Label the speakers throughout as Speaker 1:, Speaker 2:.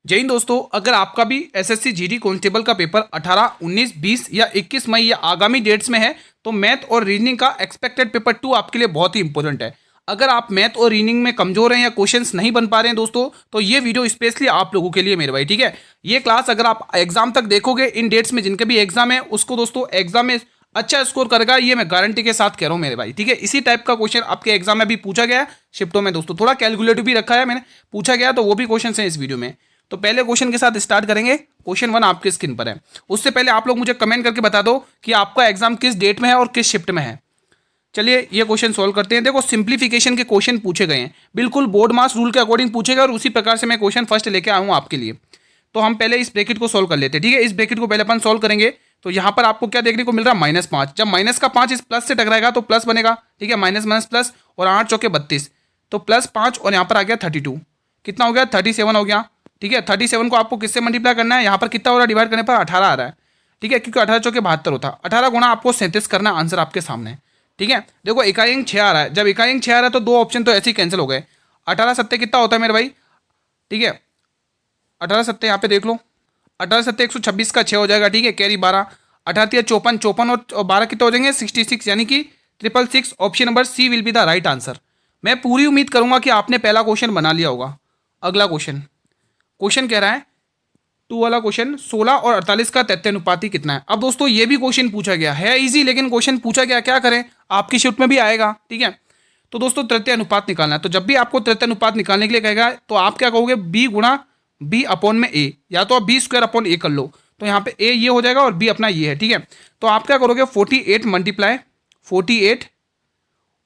Speaker 1: जय हिंद दोस्तों, अगर आपका भी एसएससी जीडी कांस्टेबल का पेपर 18, 19, 20 या 21 मई या आगामी डेट्स में है तो मैथ और रीजनिंग का एक्सपेक्टेड पेपर 2 आपके लिए बहुत ही इंपॉर्टेंट है। अगर आप मैथ और रीजनिंग में कमजोर हैं या क्वेश्चंस नहीं बन पा रहे हैं दोस्तों, तो ये वीडियो स्पेशली आप लोगों के लिए मेरे भाई, ठीक है। ये क्लास अगर आप एग्जाम तक देखोगे, इन डेट्स में जिनके भी एग्जाम है उसको दोस्तों एग्जाम में अच्छा स्कोर करेगा, ये मैं गारंटी के साथ कह रहा हूँ मेरे भाई, ठीक है। इसी टाइप का क्वेश्चन आपके एग्जाम में भी पूछा गया है शिफ्टों में दोस्तों, थोड़ा कैलकुलेटिव भी रखा है मैंने, पूछा गया तो वो भी क्वेश्चन है इस वीडियो में। तो पहले क्वेश्चन के साथ स्टार्ट करेंगे। क्वेश्चन 1 आपके स्क्रीन पर है। उससे पहले आप लोग मुझे कमेंट करके बता दो कि आपका एग्जाम किस डेट में है और किस शिफ्ट में है। चलिए ये क्वेश्चन सॉल्व करते हैं। देखो सिंप्लीफिकेशन के क्वेश्चन पूछे गए हैं, बिल्कुल बोर्ड मास रूल के अकॉर्डिंग पूछे गए और उसी प्रकार से मैं क्वेश्चन फर्स्ट लेके आया हूँ आपके लिए। तो हम पहले इस ब्रैकेट को सॉल्व कर लेते हैं, ठीक है। इस ब्रैकेट को पहले अपन सॉल्व करेंगे तो यहाँ पर आपको क्या देखने को मिल रहा है, -5। जब माइनस का 5 इस प्लस से टकराएगा तो प्लस बनेगा, ठीक है। माइनस माइनस प्लस, और 8 चौके 32, तो +5 और यहाँ पर आ गया 32। कितना हो गया, 37 हो गया, ठीक है। 37 को आपको किससे मल्टीप्लाई करना है, यहाँ पर कितना हो रहा है, डिवाइड करने पर 18 आ रहा है, ठीक है, क्योंकि 18 चौके 72 होता है। 18 गुणा आपको 37 करना, आंसर आपके सामने, ठीक है। देखो इकाई अंक 6 आ रहा है, जब इकाई अंक 6 आ रहा है तो दो ऑप्शन तो ऐसे ही कैंसिल हो गए। 18 सत्ते कितना होता है मेरे भाई, ठीक है। 18 सत्ते यहाँ पे देख लो, 18 सत्ते 126 का 6 हो जाएगा, ठीक है। कैरी 12, 18 54, 54 और 12 कितना हो जाएंगे, 66, यानी कि 666। Option number C will be the right answer. मैं पूरी उम्मीद करूंगा कि आपने पहला क्वेश्चन बना लिया होगा। अगला क्वेश्चन कह रहा है 2 वाला क्वेश्चन, 16 और 48 का तथ्य अनुपाती कितना है। अब दोस्तों ये भी क्वेश्चन पूछा गया है, इजी, लेकिन क्वेश्चन पूछा गया, क्या करें, आपकी शिफ्ट में भी आएगा, ठीक है। तो दोस्तों तृतीय अनुपात निकालना है, तो जब भी आपको तृतीय अनुपात निकालने के लिए कहेगा तो आप क्या कहोगे, बी गुणा बी अपॉन में ए, या तो आप बी स्क्वायर अपॉन ए कर लो। तो यहाँ पे ए ये हो जाएगा और बी अपना ये है, ठीक है। तो आप क्या करोगे, 48 मल्टीप्लाई 48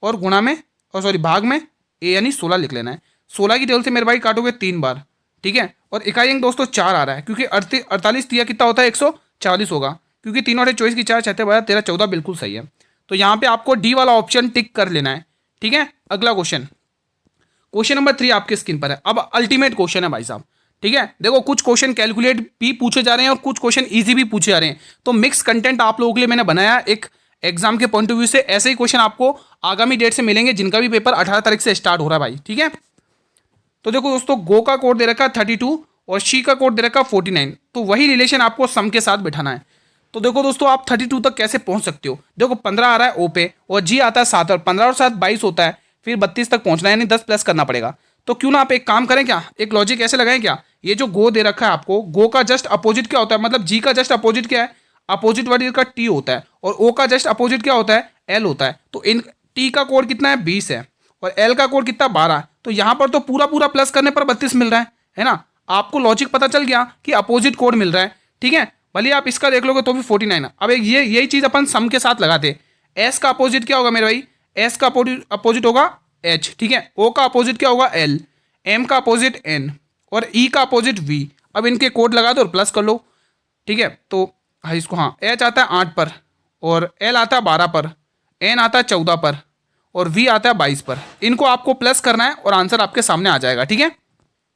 Speaker 1: और गुणा में, और सॉरी भाग में ए, यानी 16 लिख लेना है। 16 की टेबल से मेरे भाई काटोगे 3 बार, ठीक है। और इकाई अंक दोस्तों 4 आ रहा है, क्योंकि 48 दिया कितना होता है, 140 होगा, क्योंकि 3 और 24 की 4 छठे 12 13 14 बिल्कुल सही है। तो यहाँ पे आपको डी वाला ऑप्शन टिक कर लेना है, ठीक है। अगला क्वेश्चन नंबर 3 आपके स्क्रीन पर है। अब अल्टीमेट क्वेश्चन है भाई साहब, ठीक है। देखो कुछ क्वेश्चन कैलकुलेट भी पूछे जा रहे हैं और कुछ क्वेश्चन इजी भी पूछे जा रहे हैं, तो मिक्स कंटेंट आप लोगों के लिए मैंने बनाया एक एग्जाम के पॉइंट ऑफ व्यू से। ऐसे ही क्वेश्चन आपको आगामी डेट से मिलेंगे जिनका भी पेपर 18 तारीख से स्टार्ट हो रहा है भाई, ठीक है। तो देखो दोस्तों, गो का कोड दे रखा है 32 और शी का कोड दे रखा है 49, तो वही रिलेशन आपको सम के साथ बिठाना है। तो देखो दोस्तों, आप 32 तक कैसे पहुंच सकते हो। देखो 15 आ रहा है ओ पे और जी आता है 7, और 15 और 7 22 होता है, फिर 32 तक पहुंचना है, यानी 10 प्लस करना पड़ेगा। तो क्यों ना आप एक काम करें, क्या एक लॉजिक ऐसे लगाएं, क्या ये जो गो दे रखा है आपको, गो का जस्ट अपोजिट क्या होता है, मतलब जी का जस्ट अपोजिट क्या है, अपोजिट वर्ड का टी होता है, और ओ का जस्ट अपोजिट क्या होता है, एल होता है। तो इन टी का कोड कितना है, 20 है, और एल का कोड कितना, 12। तो यहाँ पर तो पूरा पूरा प्लस करने पर 32 मिल रहा है ना। आपको लॉजिक पता चल गया कि अपोजिट कोड मिल रहा है, ठीक है। भले आप इसका देख लोगे तो भी 49 है। अब ये यही चीज अपन सम के साथ लगाते। एस का अपोजिट क्या होगा मेरे भाई, एस का अपोजिट होगा एच, ठीक है। ओ का अपोजिट क्या होगा, एल, एम का अपोजिट एन, और ई का अपोजिट वी। अब इनके कोड लगा दो और प्लस कर लो, ठीक है। तो हाँ इसको, हाँ एच आता है 8 पर, और एल आता है 12 पर, एन आता है 14 पर, और वी आता है 22 पर। इनको आपको प्लस करना है और आंसर आपके सामने आ जाएगा, ठीक है।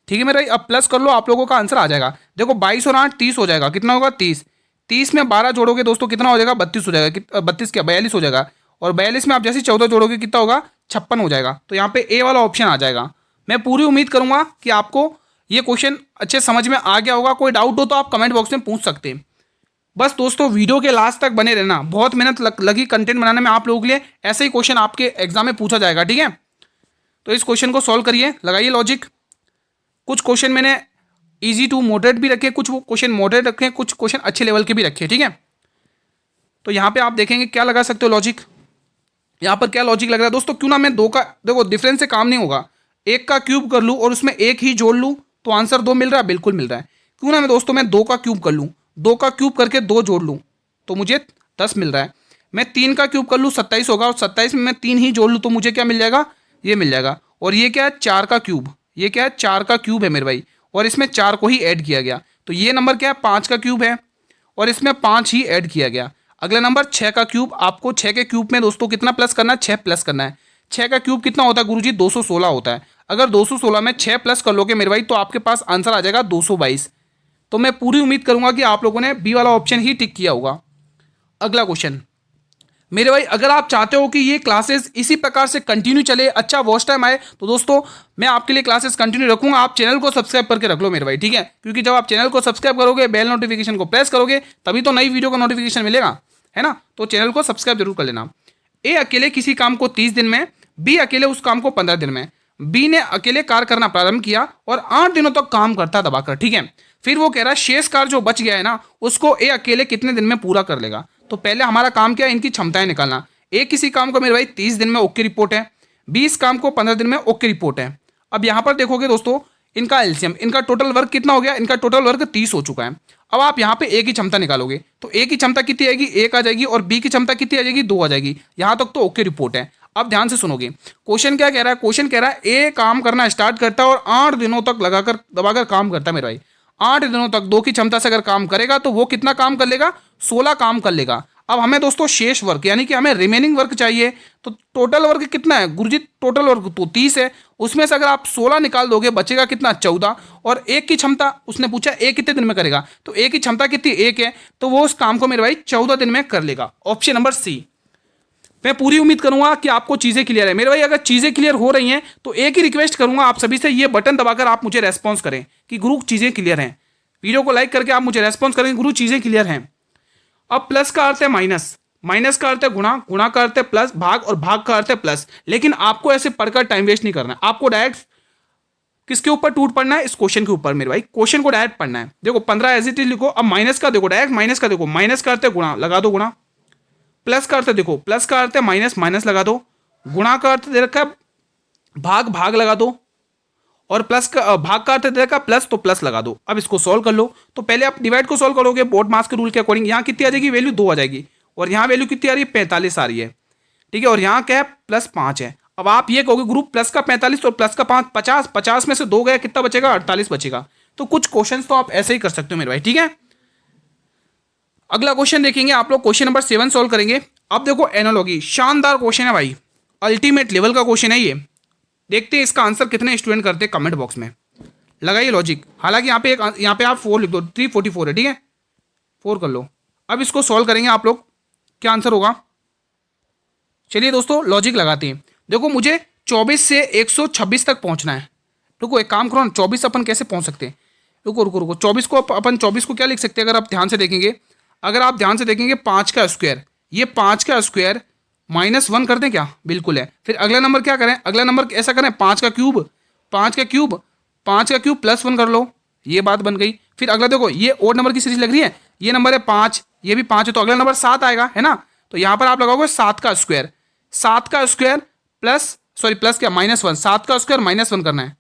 Speaker 1: ठीक है मेरा, अब प्लस कर लो, आप लोगों का आंसर आ जाएगा। देखो 22 और 8 30 हो जाएगा, कितना होगा 30। 30 में 12 जोड़ोगे दोस्तों कितना हो जाएगा, 32 हो जाएगा, 32 क्या 42 हो जाएगा, और 42 में आप जैसे 14 जोड़ोगे कितना होगा, 56 हो जाएगा। तो यहाँ पे ए वाला ऑप्शन आ जाएगा। मैं पूरी उम्मीद करूंगा कि आपको ये क्वेश्चन अच्छे समझ में आ गया होगा। कोई डाउट हो तो आप कमेंट बॉक्स में पूछ सकते हैं। बस दोस्तों वीडियो के लास्ट तक बने रहना, बहुत मेहनत लगी कंटेंट बनाने में आप लोगों के लिए। ऐसे ही क्वेश्चन आपके एग्जाम में पूछा जाएगा, ठीक है। तो इस क्वेश्चन को सॉल्व करिए, लगाइए लॉजिक। कुछ क्वेश्चन मैंने इजी टू मॉडरेट भी रखे, कुछ क्वेश्चन मॉडरेट रखे, कुछ क्वेश्चन अच्छे लेवल के भी रखे, ठीक है। तो यहाँ पे आप देखेंगे क्या लगा सकते हो लॉजिक। यहाँ पर क्या लॉजिक लग रहा है दोस्तों, क्यों ना मैं 2 का, देखो डिफरेंस से काम नहीं होगा, 1 का क्यूब कर लूँ और उसमें 1 ही जोड़ लूँ तो आंसर 2 मिल रहा है, बिल्कुल मिल रहा है। क्यों ना मैं दोस्तों 2 का क्यूब कर लूँ, 2 का क्यूब करके 2 जोड़ लूँ तो मुझे 10 मिल रहा है। मैं 3 का क्यूब कर लूँ 27 होगा, और 27 में मैं 3 ही जोड़ लूँ तो मुझे क्या मिल जाएगा, ये मिल जाएगा। और ये क्या है, 4 का क्यूब, ये क्या है, 4 का क्यूब है मेरे भाई, और इसमें 4 को ही ऐड किया गया, तो ये नंबर क्या है, 5 का क्यूब है, और इसमें 5 ही ऐड किया गया। अगला नंबर 6 का क्यूब, आपको 6 के क्यूब में दोस्तों कितना प्लस करना है, 6 प्लस करना है। 6 का क्यूब कितना होता है गुरुजी, 216 होता है। अगर 216 में 6 प्लस कर लोगे मेरे भाई तो आपके पास आंसर आ जाएगा 222। तो मैं पूरी उम्मीद करूंगा कि आप लोगों ने बी वाला ऑप्शन ही टिक किया होगा। अगला क्वेश्चन, मेरे भाई अगर आप चाहते हो कि ये क्लासेस इसी प्रकार से कंटिन्यू चले, अच्छा वॉच टाइम आए, तो दोस्तों मैं आपके लिए क्लासेस कंटिन्यू रखूंगा। आप चैनल को सब्सक्राइब करके रख लो मेरे भाई, ठीक है, क्योंकि जब आप चैनल को सब्सक्राइब करोगे, बेल नोटिफिकेशन को प्रेस करोगे, तभी तो नई वीडियो का नोटिफिकेशन मिलेगा, है ना। तो चैनल को सब्सक्राइब जरूर कर लेना। ए अकेले किसी काम को 30 दिन में, बी अकेले उस काम को 15 दिन में। बी ने अकेले कार्य करना प्रारंभ किया और 8 दिनों तक काम करता दबाकर, ठीक है। फिर वो कह रहा है शेष कार्य जो बच गया है ना, उसको ए अकेले कितने दिन में पूरा कर लेगा। तो पहले हमारा काम क्या है, इनकी क्षमताएं निकालना। ए किसी काम को मेरे भाई 30 दिन में ओके रिपोर्ट है, 20 काम को 15 दिन में ओके रिपोर्ट है। अब यहां पर देखोगे दोस्तों, इनका एलसीएम, इनका टोटल वर्क कितना हो गया, इनका टोटल वर्क 30 हो चुका है। अब आप यहाँ पे ए की क्षमता निकालोगे, तो ए की क्षमता कितनी आएगी, 1 आ जाएगी, और बी की क्षमता कितनी आ जाएगी, 2 आ जाएगी। यहां तक तो ओके रिपोर्ट है। अब ध्यान से सुनोगे, क्वेश्चन क्या कह रहा है, क्वेश्चन कह रहा है ए काम करना स्टार्ट करता है और 8 दिनों तक लगाकर दबाकर काम करता है मेरे भाई। 8 दिनों तक 2 की क्षमता से अगर काम करेगा तो वो कितना काम कर लेगा, 16 काम कर लेगा। अब हमें दोस्तों शेष वर्क यानी कि हमें रिमेनिंग वर्क चाहिए। तो टोटल वर्क कितना है गुरुजी, टोटल वर्क तो 30 है, उसमें से अगर आप 16 निकाल दोगे बचेगा कितना, 14। और एक की क्षमता उसने पूछा ए कितने दिन में करेगा, तो ए की क्षमता कितनी, 1 है, तो वो उस काम को मेरे भाई 14 दिन में कर लेगा। Option number C. मैं पूरी उम्मीद करूंगा कि आपको चीजें क्लियर है मेरे भाई। अगर चीजें क्लियर हो रही हैं तो एक ही रिक्वेस्ट करूंगा आप सभी से, ये बटन दबाकर आप मुझे रेस्पॉन्स करें कि गुरु चीजें क्लियर हैं। वीडियो को लाइक करके आप मुझे रेस्पॉन्स करें गुरु चीजें क्लियर हैं। अब प्लस का अर्थ है माइनस, माइनस का अर्थ है गुणा, गुणा का अर्थ है प्लस, भाग, और भाग का अर्थ है प्लस। लेकिन आपको ऐसे पढ़कर टाइम वेस्ट नहीं करना है, आपको डायरेक्ट किसके ऊपर टूट पड़ना है, इस क्वेश्चन के ऊपर मेरे भाई। क्वेश्चन को डायरेक्ट पढ़ना है। देखो 15 एज इट इज लिखो। अब माइनस का देखो, डायरेक्ट माइनस का देखो, माइनस का अर्थ है गुणा, लगा दो गुणा। प्लस का अर्थ है देखो, प्लस का अर्थ है माइनस, माइनस लगा दो। गुणा का अर्थ दे रखा है भाग, भाग लगा दो। और प्लस का भाग का अर्थ दे रखा है प्लस, तो प्लस लगा दो। अब इसको सॉल्व कर लो। तो पहले आप डिवाइड को सॉल्व करोगे बोर्ड मास के रूल के अकॉर्डिंग। यहाँ कितनी आ जाएगी वैल्यू, 2 आ जाएगी, और यहाँ वैल्यू कितनी आ रही है, 45 आ रही है, ठीक है। और यहाँ क्या है, प्लस 5 है। अब आप ये कहोगे ग्रुप प्लस का 45 और प्लस का 5, 50, 50 में से 2 गया, कितना बचेगा, 48 बचेगा। तो कुछ क्वेश्चन तो आप ऐसे ही कर सकते हो मेरे भाई, ठीक है। अगला क्वेश्चन देखेंगे आप लोग, क्वेश्चन नंबर 7 सॉल्व करेंगे। अब देखो एनालॉजी, शानदार क्वेश्चन है भाई, अल्टीमेट लेवल का क्वेश्चन है ये। देखते हैं इसका आंसर कितने स्टूडेंट करते हैं, कमेंट बॉक्स में लगाइए लॉजिक। हालांकि यहाँ पे आप 4 लिख दो, 344 है, ठीक है, 4 कर लो। अब इसको सॉल्व करेंगे आप लोग, क्या आंसर होगा। चलिए दोस्तों लॉजिक लगाते हैं। देखो मुझे 24 से 126 तक पहुंचना है। रुको एक काम करो ना, 24 अपन कैसे पहुंच सकते हैं, रुको रुको रुको, 24 को अपन 24 को क्या लिख सकते हैं, अगर आप ध्यान से देखेंगे, अगर आप ध्यान से देखेंगे 5 का स्क्वायर, ये 5 का स्क्वायर -1 कर दें क्या, बिल्कुल है। फिर अगला नंबर क्या करें, अगला नंबर ऐसा करें 5 का क्यूब, 5 का क्यूब, 5 का क्यूब +1 कर लो, ये बात बन गई। फिर अगला देखो ये ओड नंबर की सीरीज लग रही है, ये नंबर है 5, ये भी 5 है, तो अगला नंबर 7 आएगा, है ना। तो यहाँ पर आप लगाओगे 7 का स्क्वायर, 7 का स्क्वायर प्लस, सॉरी प्लस क्या, -1, 7 का स्क्वायर -1 करना है,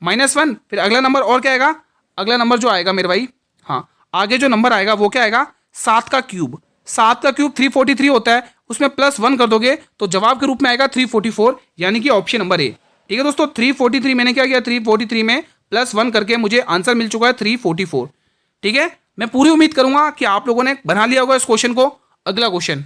Speaker 1: -1। फिर अगला नंबर और क्या आएगा, अगला नंबर जो आएगा मेरे भाई, हाँ आगे जो नंबर आएगा वो क्या आएगा, 7 का क्यूब, 7 का क्यूब 343 होता है, उसमें +1 कर दोगे तो जवाब के रूप में आएगा 344, यानी कि ऑप्शन नंबर ए, ठीक है दोस्तों। 343 मैंने क्या किया, 343 में +1 करके मुझे आंसर मिल चुका है 344, ठीक है। मैं पूरी उम्मीद करूंगा कि आप लोगों ने बना लिया होगा इस क्वेश्चन को। अगला क्वेश्चन,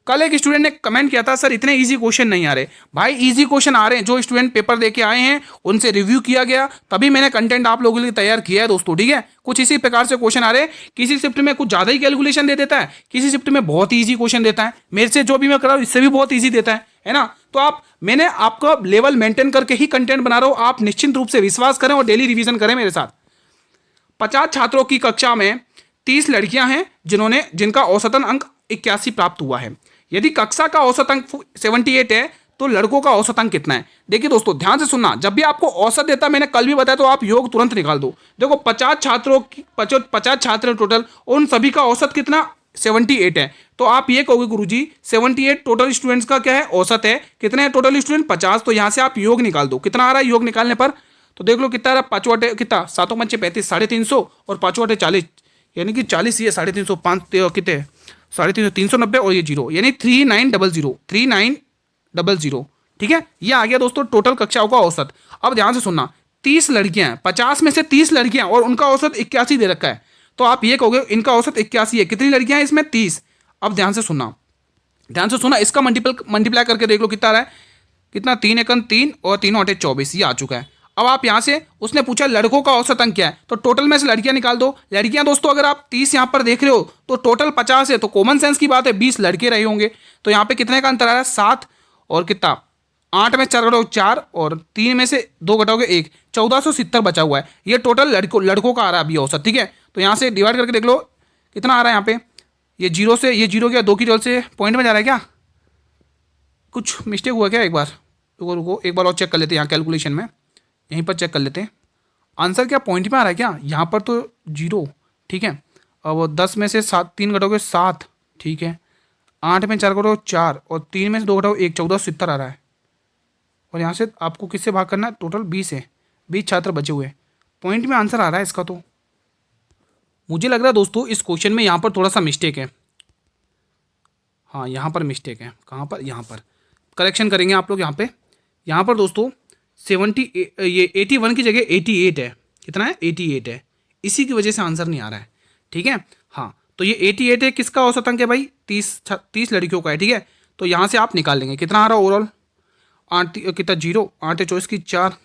Speaker 1: कल एक स्टूडेंट ने कमेंट किया था सर इतने इजी क्वेश्चन नहीं आ रहे। भाई इजी क्वेश्चन आ रहे हैं, जो स्टूडेंट पेपर देके आए हैं उनसे रिव्यू किया गया, तभी मैंने कंटेंट आप लोगों के लिए तैयार किया है दोस्तों, ठीक है। कुछ इसी प्रकार से क्वेश्चन आ रहे हैं, किसी शिफ्ट में कुछ ज्यादा ही कैलकुलेशन दे देता है, किसी शिफ्ट में बहुत ही ईजी क्वेश्चन देता है, मेरे से जो भी मैं कर रहा हूँ इससे भी बहुत ईजी देता है ना। तो मैंने आपका लेवल मेंटेन करके ही कंटेंट बना रहा हूँ, आप निश्चिंत रूप से विश्वास करें और डेली रिविजन करें मेरे साथ। 50 छात्रों की कक्षा में 30 लड़कियां हैं जिनका औसतन अंक 81 प्राप्त हुआ है। यदि कक्षा का औसत अंक 78 है तो लड़कों का औसत अंक कितना है। देखिए दोस्तों ध्यान से सुनना, जब भी आपको औसत देता, मैंने कल भी बताया, तो आप योग तुरंत निकाल दो। देखो 50 छात्र टोटल, उन सभी का औसत कितना, 78 है। तो आप ये कहोगे गुरुजी 78 टोटल स्टूडेंट्स का क्या है, औसत है। कितने हैं टोटल स्टूडेंट, 50। तो यहाँ से आप योग निकाल दो, कितना आ रहा है योग निकालने पर, तो देख लो कितना आ रहा है, 5 वाटे कितना, 7 5 35, 350, और 5 वाटे 40, यानी कि 40, ये 350, 5 कितने 350, 390, और ये 0, यानी 3900, ठीक है। ये आ गया दोस्तों टोटल कक्षाओं का औसत। अब ध्यान से सुनना, 30 लड़कियां हैं, 50 में से 30 लड़कियां, और उनका औसत 81 दे रखा है। तो आप ये कहोगे इनका औसत 81 है, कितनी लड़कियां हैं इसमें, 30। अब ध्यान से सुनना, इसका मल्टीप्लाई करके देख लो कितना आ रहा है, कितना, 3 एकम 3 और 3 8 24, ये आ चुका है। अब आप यहाँ से उसने पूछा लड़कों का औसत अंक क्या है, तो टोटल में से लड़कियां निकाल दो। लड़कियां दोस्तों अगर आप 30 यहाँ पर देख रहे हो तो टोटल 50 है, तो कॉमन सेंस की बात है 20 लड़के रहे होंगे। तो यहाँ पे कितने का अंतर आ रहा है, 7 और कितना 8 में 4 घटाओगे 4 और 3 में से 2 घटाओगे 1, 1470 बचा हुआ है। ये टोटल लड़कों का आ रहा है अभी औसत, ठीक है। तो यहाँ से डिवाइड करके देख लो कितना आ रहा है यहाँ पे, ये जीरो से ये जीरो क्या 2 की टोल से पॉइंट में जा रहा है क्या, कुछ मिस्टेक हुआ क्या, एक बार रुको रुको एक बार और चेक कर लेते हैं यहाँ कैलकुलेशन में, यहीं पर चेक कर लेते हैं आंसर क्या पॉइंट में आ रहा है क्या, यहाँ पर तो जीरो, ठीक है। अब 10 में से 7 3 घटाओगे 7, ठीक है। 8 में 4 घटाओ 4 और 3 में से 2 घटाओ 1, 1470 आ रहा है। और यहाँ से आपको किससे भाग करना है, टोटल 20 है, 20 छात्र बचे हुए हैं, पॉइंट में आंसर आ रहा है इसका। तो मुझे लग रहा है दोस्तों इस क्वेश्चन में यहाँ पर थोड़ा सा मिस्टेक है, हाँ यहाँ पर मिस्टेक है, कहाँ पर, यहाँ पर करेक्शन करेंगे आप लोग। यहाँ पर दोस्तों 81 की जगह 88 है, कितना है 88 है, इसी की वजह से आंसर नहीं आ रहा है, ठीक है। हाँ तो ये 88 है, किसका औसत अंक है भाई, 30 लड़कियों का है, ठीक है। तो यहाँ से आप निकाल लेंगे कितना आ रहा है ओवरऑल, 8 कितना 0, 8 24 की 4,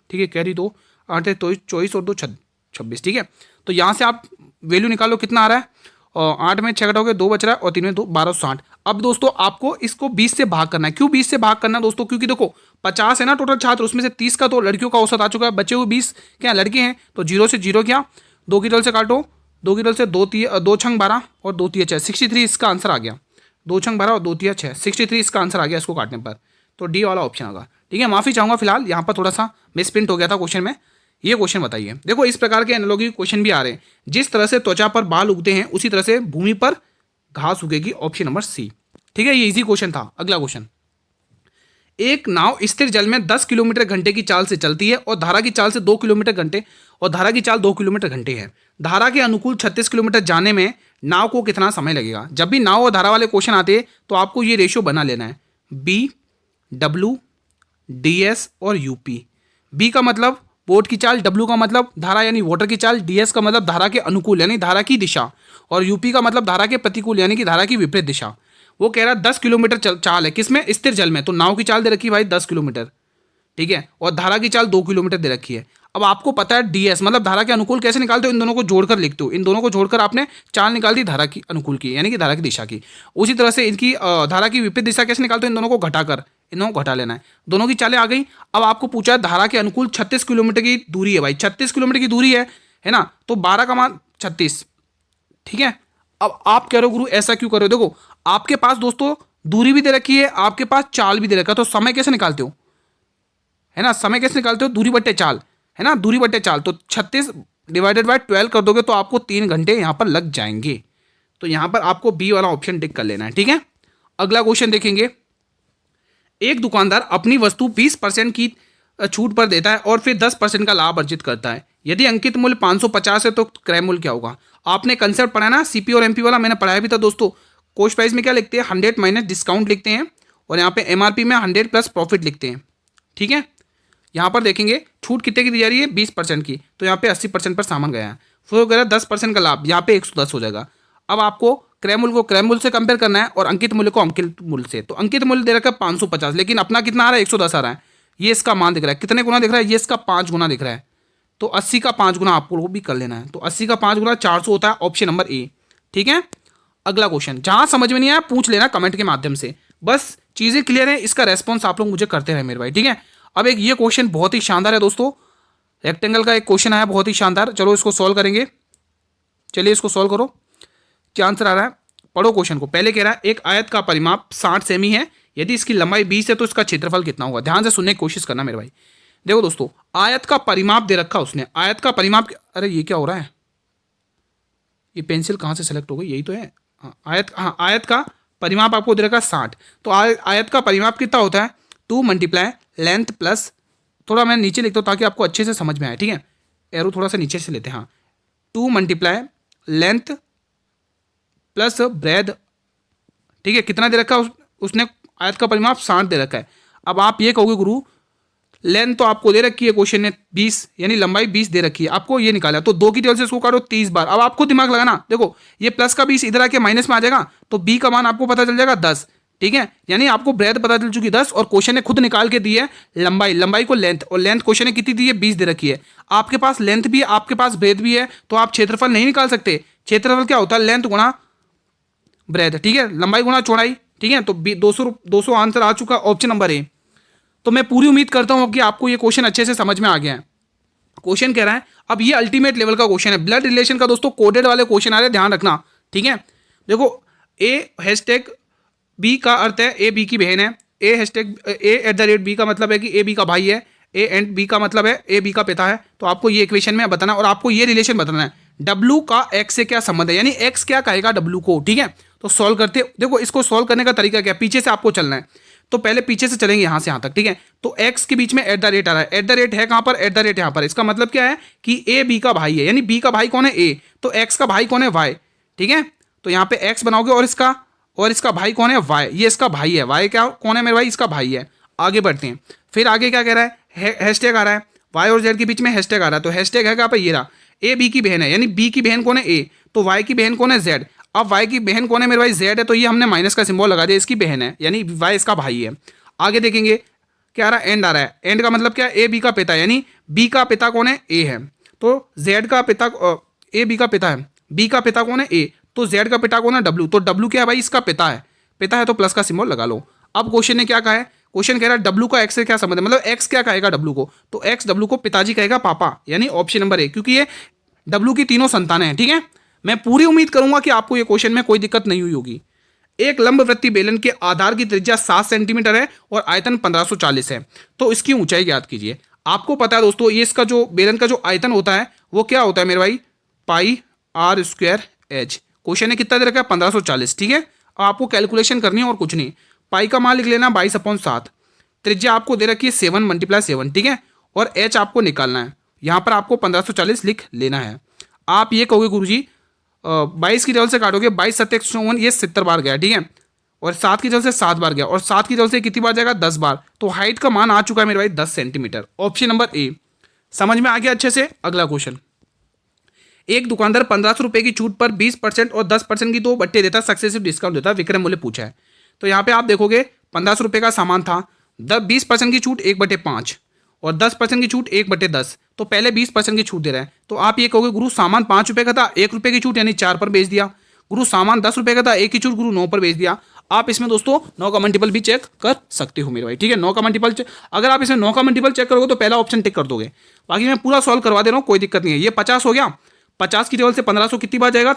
Speaker 1: ठीक है, कैरी 2, 8 24 और 2 26, ठीक है। तो यहाँ से आप वैल्यू निकालो कितना आ रहा है, और 8 में 6 घटाओगे 2 बच रहा है और 3 में 2 1260। अब दोस्तों आपको इसको 20 से भाग करना है, क्यों 20 से भाग करना है दोस्तों, क्योंकि देखो 50 है ना टोटल छात्र, उसमें से 30 का तो लड़कियों का औसत आ चुका है, बचे हुए 20 क्या लड़के हैं, तो 0 से 0 क्या 2 की टोल से काटो, 2 की टोल से 2 छंग 12 और 2 तिया 6, 63 इसका आंसर आ गया, 2 छंग 12 और 2 तिया 6, 63 इसका आंसर आ गया इसको काटने पर, तो डी वाला ऑप्शन होगा, ठीक है। माफी चाहूँगा फिलहाल यहाँ पर थोड़ा सा मिसप्रिंट हो गया था क्वेश्चन में। ये क्वेश्चन बताइए, देखो इस प्रकार के एनालॉजी क्वेश्चन भी आ रहे हैं, जिस तरह से त्वचा पर बाल उगते हैं उसी तरह से भूमि पर घास उगेगी, ऑप्शन नंबर सी, ठीक है। ये इजी क्वेश्चन था। अगला क्वेश्चन, एक नाव स्थिर जल में 10 किलोमीटर घंटे की चाल से चलती है और धारा की चाल से 2 किलोमीटर घंटे और धारा की चाल 2 किलोमीटर घंटे है। धारा के अनुकूल 36 किलोमीटर जाने में नाव को कितना समय लगेगा। जब भी नाव और धारा वाले क्वेश्चन आते हैं तो आपको ये रेशियो बना लेना है, बी डब्ल्यू डी एस और यूपी। बी का मतलब बोट की चाल, डब्ल्यू का मतलब धारा यानी वाटर की चाल, डीएस का मतलब धारा के अनुकूल यानी धारा की दिशा, और यूपी का मतलब धारा के प्रतिकूल यानी कि धारा की विपरीत दिशा। वो कह रहा है 10 किलोमीटर चाल है, किसमें, स्थिर जल में, तो नाव की चाल दे रखी है भाई 10 किलोमीटर, ठीक है, और धारा की चाल 2 किलोमीटर दे रखी है। अब आपको पता है डीएस मतलब धारा के अनुकूल कैसे निकालते हो, इन दोनों को जोड़कर लिखते हो, इन दोनों को जोड़कर आपने चाल निकाल दी धारा की अनुकूल की यानी कि धारा की दिशा की। उसी तरह से इनकी धारा की विपरीत दिशा कैसे निकालते हो, इन दोनों को घटाकर, इन दोनों को घटा लेना है, दोनों की चालें आ गई। अब आपको पूछा है धारा के अनुकूल 36 किलोमीटर की दूरी है भाई, 36 किलोमीटर की दूरी है ना, तो 12 का मान 36, ठीक है। अब आप कह रहे हो गुरु ऐसा क्यों कर रहे हो, देखो आपके पास दोस्तों दूरी भी दे रखी है, आपके पास चाल भी दे रखा है, तो समय कैसे निकालते हो, है ना, समय कैसे निकालते हो, दूरी बट्टे चाल, है ना, दूरी बट्टे चाल, तो 36 डिवाइडेड बाय 12 कर दोगे तो आपको 3 घंटे यहां पर लग जाएंगे। तो यहां पर आपको बी वाला ऑप्शन टिक कर लेना है, ठीक है। अगला क्वेश्चन देखेंगे, एक दुकानदार अपनी वस्तु 20% की छूट पर देता है और फिर 10% का लाभ अर्जित करता है। यदि अंकित मूल्य 550 है तो क्रय मूल्य क्या होगा। आपने कंसेप्ट पढ़ा ना सीपी और एमपी वाला, मैंने पढ़ाया भी था दोस्तों। कॉस्ट प्राइस में क्या लिखते हैं, 100 माइनस डिस्काउंट लिखते हैं, और यहाँ पे एमआरपी में 100 प्लस प्रॉफिट लिखते हैं, ठीक है। यहाँ पर देखेंगे छूट कितने की दी जा रही है, 20% की, तो यहाँ पे 80% पर सामान गया है, फिर वगैरह 10% का लाभ, यहाँ पे 110 हो जाएगा। अब आपको क्रय मूल्य को क्रय मूल्य से कंपेयर करना है और अंकित मूल्य को अंकित मूल्य से। तो अंकित मूल्य दे रखा है 550, लेकिन अपना कितना आ रहा है 110 आ रहा है। ये इसका मान दिख रहा है, कितने गुना दिख रहा है, ये इसका 5 गुना दिख रहा है, तो 80 का 5 गुना आपको भी कर लेना है। तो 80 का 5 गुना 400 होता है, ऑप्शन नंबर ए, ठीक है। अगला क्वेश्चन, जहां समझ में नहीं आया पूछ लेना कमेंट के माध्यम से, बस चीजें क्लियर है, इसका रेस्पॉन्स आप लोग मुझे करते रहे मेरे भाई, ठीक है। अब एक ये क्वेश्चन बहुत ही शानदार है दोस्तों, रेक्टेंगल का एक क्वेश्चन आया बहुत ही शानदार, चलो इसको सॉल्व करेंगे। चलिए इसको सॉल्व करो, क्या आंसर आ रहा है, पढ़ो क्वेश्चन को। पहले कह रहा है एक आयत का परिमाप 60 सेमी है, यदि इसकी लंबाई 20 है तो इसका क्षेत्रफल कितना होगा। ध्यान से सुनने की कोशिश करना मेरे भाई। देखो दोस्तों आयत का परिमाप दे रखा उसने, आयत का परिमाप, अरे ये क्या हो रहा है, ये पेंसिल कहाँ से सेलेक्ट हो गई, यही तो है, आयत का परिमाप आपको दे रखा 60, तो आयत का परिमाप कितना होता है 2 मल्टीप्लाई लेंथ प्लस, थोड़ा मैं नीचे लिखता हूँ ताकि आपको अच्छे से समझ में आए, ठीक है। एरो थोड़ा सा नीचे से लेते हैं, हाँ, 2 मल्टीप्लाई लेंथ प्लस ब्रेड, ठीक है, कितना दे रखा है उसने, आयत का परिमाप 60 दे रखा है। अब आप ये कहोगे गुरु लेंथ तो आपको दे रखी है क्वेश्चन ने 20 यानी लंबाई 20 दे रखी है, आपको ये निकाला, तो 2 की टेबल से इसको काटो 30 बार। अब आपको दिमाग लगाना, देखो ये प्लस का 20 इधर आके माइनस में आ जाएगा, तो बी का मान आपको पता चल जाएगा 10, ठीक है, यानी आपको ब्रेथ पता चल चुकी 10 और क्वेश्चन ने खुद निकाल के दी है लंबाई, लंबाई को लेंथ, और लेंथ क्वेश्चन ने कितनी दी है 20 दे रखी है। आपके पास लेंथ भी है, आपके पास ब्रेथ भी है, तो आप क्षेत्रफल नहीं निकाल सकते। क्षेत्रफल क्या होता है, लेंथ गुणा ब्रेथ, ठीक है, लंबाई गुणा चौड़ाई, ठीक है। तो 200 आंसर आ चुका ऑप्शन नंबर ए। तो मैं पूरी उम्मीद करता हूं कि आपको ये क्वेश्चन अच्छे से समझ में आ गया है। क्वेश्चन कह रहा है, अब ये अल्टीमेट लेवल का क्वेश्चन है, ब्लड रिलेशन का दोस्तों कोडेड वाले क्वेश्चन आ रहे हैं, ध्यान रखना, ठीक है। देखो ए हैशटैग बी का अर्थ है ए बी की बहन है, A hashtag A at the rate B का मतलब है कि ए बी का भाई है, ए एंड बी का मतलब है ए बी का पिता है। तो आपको ये इक्वेशन में बताना है और आपको ये रिलेशन बताना है डब्ल्यू का एक्स से क्या संबंध है, यानी एक्स क्या कहेगा डब्ल्यू को, ठीक है। तो सॉल्व करते, देखो इसको सॉल्व करने का तरीका क्या, पीछे से आपको चलना है। तो पहले पीछे से चलेंगे यहां से यहां तक, ठीक है। तो एक्स के बीच में एट द रेट आ रहा है, एट द रेट है कहां पर, एट द रेट यहां पर। इसका मतलब क्या है कि ए बी का भाई है, यानी बी का भाई कौन है ए, तो एक्स का भाई कौन है वाई, ठीक है। तो यहां पे एक्स बनाओगे और इसका भाई कौन है वाई, ये इसका भाई है, वाई क्या कौन है मेरे भाई, इसका भाई है। आगे बढ़ते हैं, फिर आगे क्या कह रहा है, हैशटैग आ रहा है, वाई और जेड के बीच में हैशटैग आ रहा है। तो हैशटैग है कहां पे, ये रहा, ए बी की बहन है, यानी बी की बहन कौन है ए, तो वाई की बहन कौन है जेड। अब वाई की बहन कौन है मेरे भाई जेड है, तो ये हमने माइनस का सिंबल लगा दिया, इसकी बहन है, यानी वाई इसका भाई है। आगे देखेंगे क्या आ रहा है, एंड आ रहा है, एंड का मतलब क्या है, ए बी का पिता, यानी बी का पिता कौन है ए है, तो जेड का पिता ए बी का पिता है, बी का पिता कौन है ए, तो जेड का पिता कौन है डब्ल्यू, तो डब्ल्यू क्या है भाई, इसका पिता है, पिता है तो प्लस का सिंबल लगा लो। अब क्वेश्चन ने क्या कहा है, क्वेश्चन कह रहा है डब्ल्यू का एक्स से क्या संबंध है, मतलब एक्स क्या कहेगा डब्ल्यू को, तो एक्स डब्ल्यू को पिताजी कहेगा पापा, यानी ऑप्शन नंबर ए, क्योंकि ये डब्ल्यू की तीनों संतानें हैं, ठीक है। मैं पूरी उम्मीद करूंगा कि आपको ये क्वेश्चन में कोई दिक्कत नहीं हुई होगी। एक लंबवृत्तीय बेलन के आधार की त्रिज्या 7 सेंटीमीटर है और आयतन 1540 है, तो इसकी ऊंचाई ज्ञात कीजिए। आपको पता है दोस्तों, ये इसका जो बेलन का जो आयतन होता है वो क्या होता है मेरे भाई, पाई आर स्क्वायर एच। क्वेश्चन ने कितना दे रखा है 1540, ठीक है। अब आपको कैलकुलेशन करनी है और कुछ नहीं, पाई का मान लिख लेना 22/7, त्रिज्या आपको दे रखी है 7 × 7, ठीक है, और एच आपको निकालना है, यहाँ पर आपको 1540 लिख लेना है। आप ये कहोगे गुरुजी 22 की जगह से काटोगे, 22 7 154, ये 70 बार गया, ठीक है, और 7 की जगह से 7 बार गया, और 7 की जगह से कितनी बार जाएगा 10 बार, तो हाइट का मान आ चुका है मेरे भाई 10 सेंटीमीटर। ऑप्शन नंबर ए समझ में आ गया अच्छे से। अगला क्वेश्चन, एक दुकानदार 1500 रुपए की छूट पर 20% और 10% की दो बट्टे देता, सक्सेसिव डिस्काउंट देता, विक्रय मूल्य पूछा है। तो यहाँ पे आप देखोगे 1500 रुपए का सामान था, 20% की छूट 1/5 और 10% की छूट 1/10, तो पहले 20% की छूट दे रहा है। तो आप ये कहोगे गुरु सामान 5 रुपए का था, 1 रुपए की छूट यानी 4 पर बेच दिया। गुरु सामान 10 रुपए का था, 1 की छूट गुरु 9 पर बेच दिया। आप इसमें दोस्तों 9 का मल्टीपल भी चेक कर सकते हो मेरे भाई, ठीक है। 9 का मल्टीपल, अगर आप इसमें 9 का मल्टीपल चेक करोगे तो पहला ऑप्शन टिक कर दोगे, बाकी मैं पूरा सॉल्व करवा दे रहा हूँ, कोई दिक्कत नहीं है। ये 50 हो गया, 50 की टेबल से 1500 कितनी बार जाएगा,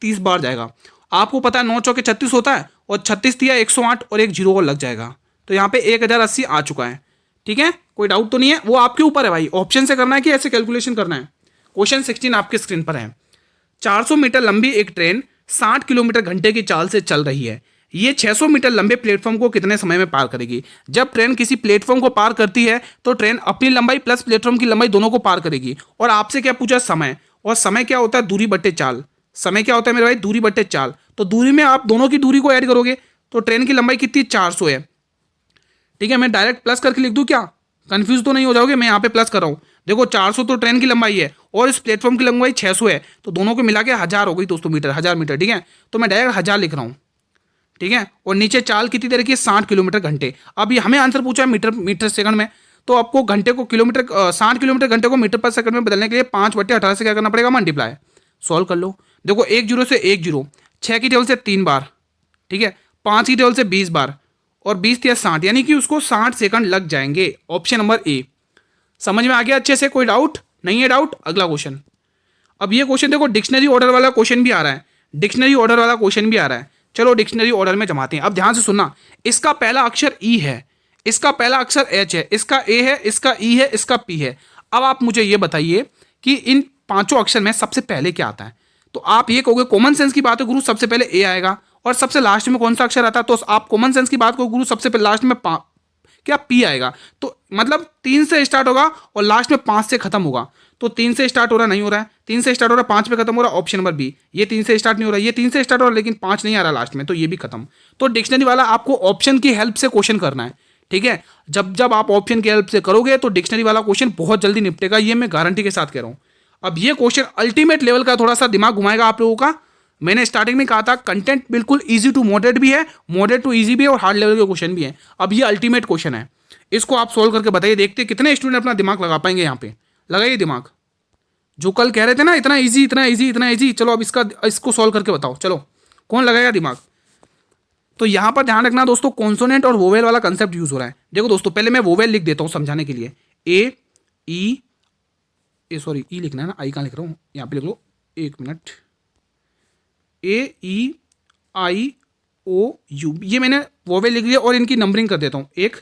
Speaker 1: 30 बार जाएगा। आपको पता है 9 चौके 36 होता है, और 36 दिया 108 और एक जीरो और लग जाएगा, तो यहाँ पे 1080 आ चुका है, ठीक है। कोई डाउट तो नहीं है, वो आपके ऊपर है भाई, ऑप्शन से करना है कि ऐसे कैलकुलेशन करना है। क्वेश्चन 16 आपके स्क्रीन पर है। 400 मीटर लंबी एक ट्रेन 60 किलोमीटर घंटे की चाल से चल रही है, ये 600 मीटर लंबे प्लेटफॉर्म को कितने समय में पार करेगी। जब ट्रेन किसी प्लेटफॉर्म को पार करती है तो ट्रेन अपनी लंबाई प्लस प्लेटफॉर्म की लंबाई दोनों को पार करेगी, और आपसे क्या पूछा समय, और समय क्या होता है दूरी बट्टे चाल, समय क्या होता है मेरे भाई दूरी बट्टे चाल। तो दूरी में आप दोनों की दूरी को ऐड करोगे तो ट्रेन की लंबाई कितनी 400 है, ठीक है। मैं डायरेक्ट प्लस करके लिख दूं क्या, कंफ्यूज तो नहीं हो जाओगे, मैं यहाँ पे प्लस कर रहा हूँ। देखो 400 तो ट्रेन की लंबाई है और इस प्लेटफॉर्म की लंबाई 600 है, तो दोनों को मिला के 1000 हो गई दोस्तों, मीटर 1000 मीटर, ठीक है। तो मैं डायरेक्ट 1000 लिख रहा हूँ, ठीक है। और नीचे चाल कितनी देर की है 60 किलोमीटर घंटे। अब ये हमें आंसर पूछा है मीटर सेकंड में, तो आपको घंटे को किलोमीटर 60 किलोमीटर घंटे को मीटर पर सेकंड में बदलने के लिए 5/18 से क्या करना पड़ेगा, मल्टीप्लाई। सॉल्व कर लो। देखो 1 जीरो से 1 जीरो, 6 की टेबल से 3 बार, ठीक है, 5 की टेबल से 20 बार, और 20 या 60, यानी कि उसको 60 सेकंड लग जाएंगे। ऑप्शन नंबर ए समझ में आ गया अच्छे से, कोई डाउट नहीं है। डाउट। अगला क्वेश्चन, अब ये क्वेश्चन देखो डिक्शनरी ऑर्डर वाला क्वेश्चन भी आ रहा है, डिक्शनरी ऑर्डर वाला क्वेश्चन भी आ रहा है। चलो डिक्शनरी ऑर्डर में जमाते हैं। अब ध्यान से सुनना, इसका पहला अक्षर ई है, इसका पहला अक्षर एच है, इसका ए है, इसका ई है, इसका पी है। अब आप मुझे ये बताइए कि इन पांचों अक्षर में सबसे पहले क्या आता है। तो आप ये कहोगे कॉमन सेंस की बात है गुरु, सबसे पहले ए आएगा, और सबसे लास्ट में कौन सा अक्षर आता है, तो आप कॉमन सेंस की बात करो गुरु, सबसे पहले लास्ट में क्या पी आएगा। तो मतलब 3 से स्टार्ट होगा और लास्ट में 5 से खत्म होगा। तो 3 से स्टार्ट हो रहा नहीं हो रहा है, 3 से स्टार्ट हो रहा है 5 पे खत्म हो रहा है, ऑप्शन नंबर बी। ये 3 से स्टार्ट नहीं हो रहा है, ये 3 से स्टार्ट हो रहा है लेकिन 5 नहीं आ रहा लास्ट में, तो ये भी खत्म। तो डिक्शनरी वाला आपको ऑप्शन की हेल्प से क्वेश्चन करना है, ठीक है। जब आप ऑप्शन की हेल्प से करोगे तो डिक्शनरी वाला क्वेश्चन बहुत जल्दी निपटेगा, ये मैं गारंटी के साथ कह रहा हूँ। अब ये क्वेश्चन अल्टीमेट लेवल का, थोड़ा सा दिमाग घुमाएगा आप लोगों का, मैंने स्टार्टिंग में कहा था कंटेंट बिल्कुल इजी टू मॉडरेट भी है, मॉडरेट टू इजी भी है और हार्ड लेवल के क्वेश्चन भी है। अब ये अल्टीमेट क्वेश्चन है, इसको आप सोल्व करके बताइए, देखते हैं कितने स्टूडेंट अपना दिमाग लगा पाएंगे। यहाँ पे लगाइए दिमाग, जो कल कह रहे थे ना इतना इजी इतना इजी इतना इजी, चलो अब इसको सोल्व करके बताओ, चलो कौन लगाएगा दिमाग। तो यहाँ पर ध्यान रखना दोस्तों, कॉन्सोनेंट और वोवेल वाला कंसेप्ट यूज हो रहा है। देखो दोस्तों, पहले मैं वोवेल लिख देता हूँ समझाने के लिए। ए ई लिखना है ना, आई कहाँ लिख रहा हूँ, यहाँ पे लिख लो, एक मिनट। AEIOU, ये मैंने वोवेल लिख लिया और इनकी नंबरिंग कर देता हूँ, 1,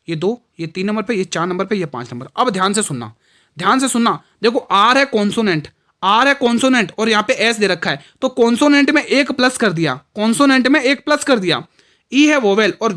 Speaker 1: ये 2, ये 3 नंबर पे, ये 4 नंबर पे, ये 5 नंबर। अब ध्यान से सुनना, ध्यान से सुनना। देखो आर है कॉन्सोनेंट, आर है कॉन्सोनेंट और यहाँ पे एस दे रखा है, तो कॉन्सोनेंट में एक प्लस कर दिया, कॉन्सोनेंट में एक प्लस कर दिया। ई है वोवेल और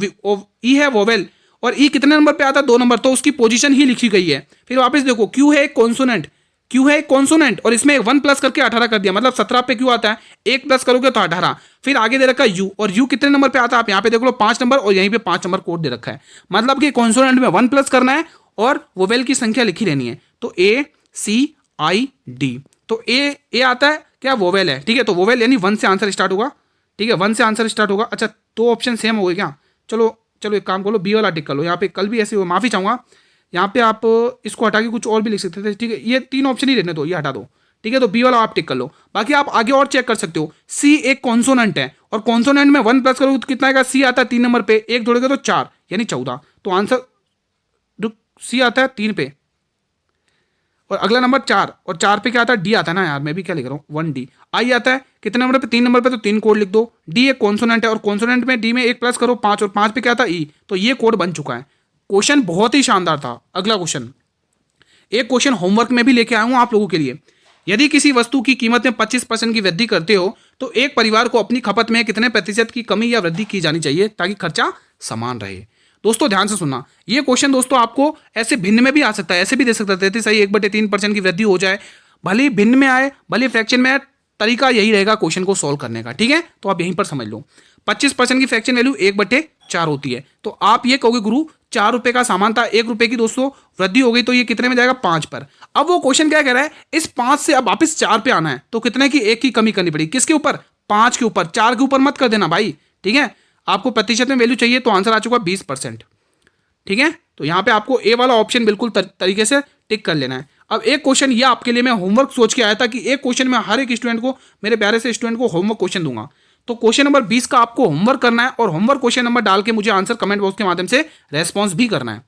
Speaker 1: ई है वोवेल और ई कितने नंबर पे आता है, 2 नंबर, तो उसकी पोजीशन ही लिखी गई है। फिर वापस देखो, क्यू है एक कॉन्सोनेंट, क्यू है कॉन्सोनेंट और इसमें 1 प्लस करके 18 कर दिया, मतलब 17 पे क्यू आता है, 1 प्लस करोगे तो 18। फिर आगे दे रखा है यू, और यू कितने नंबर पे आता है आप यहाँ पे देख लो, 5 नंबर, और यहीं पे 5 नंबर कोड दे रखा है, मतलब कि कॉन्सोनेंट में 1 प्लस करना है और वोवेल की संख्या लिखी रहनी है। तो ACID, तो ए आता है क्या, वोवेल है, ठीक है। तो वोवेल यानी 1 से आंसर स्टार्ट होगा, ठीक है, 1 से आंसर स्टार्ट होगा। अच्छा 2 ऑप्शन सेम हो गए क्या, चलो एक काम करो, बी वाला टिक कर लो। यहाँ पे कल भी ऐसे हुआ, माफी चाहूंगा, यहाँ पे आप इसको हटा के कुछ और भी लिख सकते थे, ठीक है। ये 3 ऑप्शन ही रहने दो, ये हटा दो, ठीक है। तो बी वाला आप टिक कर लो। बाकी आप आगे और चेक कर सकते हो, सी एक कॉन्सोनेंट है और कॉन्सोनेंट में 1 प्लस करोगे तो कितना आएगा, सी आता है 3 नंबर पे, 1 जोड़ेगा तो 4 यानी 14, तो आंसर सी आता है 3 पे और अगला नंबर 4, और 4 पे क्या आता है, डी आता है ना यार, मैं भी क्या लिख रहा हूँ, 1D। आई आता है कितने नंबर पे, 3 नंबर पे, तो 3 कोड लिख दो। डी एक कॉन्सोनेंट है और कॉन्सोनेंट में डी में 1 प्लस करो 5, और 5 पे क्या आता है, ई, तो ये कोड बन चुका है। क्वेश्चन बहुत ही शानदार था। अगला क्वेश्चन, एक क्वेश्चन होमवर्क में भी लेके आया हूं आप लोगों के लिए। यदि किसी वस्तु की कीमत में 25% की वृद्धि करते हो तो एक परिवार को अपनी खपत में कितने प्रतिशत की कमी या वृद्धि की जानी चाहिए ताकि खर्चा समान रहे। दोस्तों ध्यान से सुनना, ये क्वेश्चन दोस्तों आपको ऐसे भिन्न में भी आ सकता है, ऐसे भी दे सकता है, सही 1/3% की वृद्धि हो जाए, भले ही भिन्न में आए भले ही फ्रैक्शन में आए, तरीका यही रहेगा क्वेश्चन को सॉल्व करने का, ठीक है। तो आप यहीं पर समझ लो, 25% की फ्रैक्शन वैल्यू 1/4 होती है, तो आप ये कहोगे गुरु 4 रुपए का सामान था, 1 रुपए की दोस्तों वृद्धि हो गई, तो ये कितने में जाएगा, 5 पर। अब वो क्वेश्चन क्या कह रहा है, इस 5 से अब वापिस 4 पे आना है, तो कितने की 1 की कमी करनी पड़ेगी, किसके ऊपर, 5 के ऊपर, 4 के ऊपर मत कर देना भाई, ठीक है। आपको प्रतिशत में वैल्यू चाहिए, तो आंसर आ चुका 20%, ठीक है। तो यहां पे आपको ए वाला ऑप्शन बिल्कुल तरीके से टिक कर लेना है। अब एक क्वेश्चन ये आपके लिए मैं होमवर्क सोच के आया था कि एक क्वेश्चन में हर एक स्टूडेंट को, मेरे प्यारे से स्टूडेंट को होमवर्क क्वेश्चन दूंगा, तो क्वेश्चन नंबर 20 का आपको होमवर्क करना है और होमवर्क क्वेश्चन नंबर डाल के मुझे आंसर कमेंट बॉक्स के माध्यम से रेस्पॉन्स भी करना है।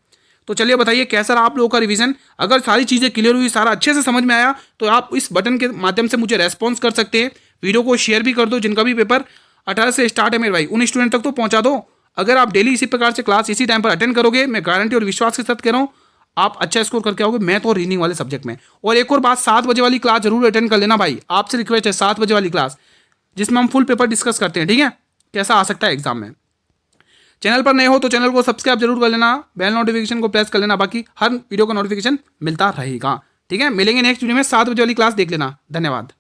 Speaker 1: तो चलिए बताइए कैसा रहा आप लोगों का रिवीजन। अगर सारी चीजें क्लियर हुई, सारा अच्छे से समझ में आया, तो आप इस बटन के माध्यम से मुझे रेस्पॉन्स कर सकते हैं। वीडियो को शेयर भी कर दो, जिनका भी पेपर 18 से स्टार्ट है मेरे भाई, उन स्टूडेंट तक तो पहुंचा दो। अगर आप डेली इसी प्रकार से क्लास इसी टाइम पर अटेंड करोगे, मैं गारंटी और विश्वास के साथ कह रहा हूँ आप अच्छा स्कोर करके आओगे मैथ और रीजनिंग वाले सब्जेक्ट में। और एक और बात, 7 बजे वाली क्लास जरूर अटेंड कर लेना भाई, आपसे रिक्वेस्ट है, 7 बजे वाली क्लास जिसमें हम फुल पेपर डिस्कस करते हैं, ठीक है, कैसा आ सकता है एग्जाम में। चैनल पर नए हो तो चैनल को सब्सक्राइब जरूर कर लेना, बेल नोटिफिकेशन को प्रेस कर लेना, बाकी हर वीडियो का नोटिफिकेशन मिलता रहेगा, ठीक है। मिलेंगे नेक्स्ट वीडियो में, 7 बजे वाली क्लास देख लेना। धन्यवाद।